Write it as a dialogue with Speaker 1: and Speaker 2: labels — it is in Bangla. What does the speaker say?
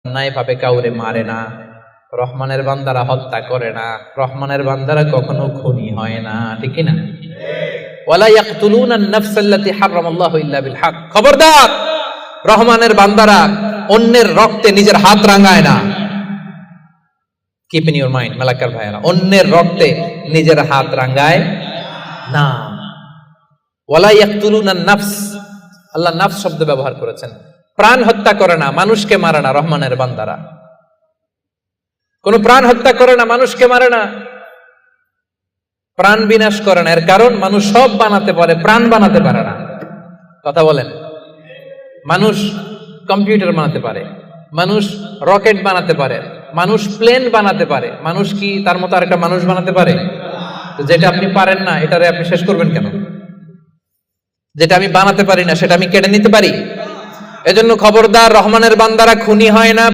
Speaker 1: অন্যায় ভাবে কাউরে মারে না, রহমানের বান্দারা হত্যা করে না, রহমানের বান্দারা কখনো খুনি হয় না, ঠিক কি না? ওয়ালা ইয়াকতুলুনা আন-নাফসাল্লাতী হারামাল্লাহু ইল্লা বিল হক। খবরদার, রহমানের বান্দারা অন্যের রক্তে নিজের হাত রাঙায় না। Keep in your mind Malakar ভাইরা, অন্যের রক্তে নিজের হাত রাঙায় না। ওয়ালা ইয়াকতুলুনা আন-নাফস, আল্লাহ নাফস শব্দ ব্যবহার করেছেন। প্রাণ হত্যা করে না, মানুষকে মারে না রহমানের বান্দারা। কোন প্রাণ হত্যা করে না, মানুষকে মারে না, প্রাণ বিনাশ করে না। এর কারণ মানুষ সব বানাতে পারে, প্রাণ বানাতে পারে না। কথা বলেন। মানুষ কম্পিউটার বানাতে পারে, মানুষ রকেট বানাতে পারে, মানুষ প্লেন বানাতে পারে। মানুষ কি তার মতো আরেকটা মানুষ বানাতে পারে? যেটা আপনি পারেন না, এটারে আপনি শেষ করবেন কেন? যেটা আমি বানাতে পারি না, সেটা আমি কেড়ে নিতে পারি? এজন্য খবরদার, রহমানের বান্দারা খুনি হয় না।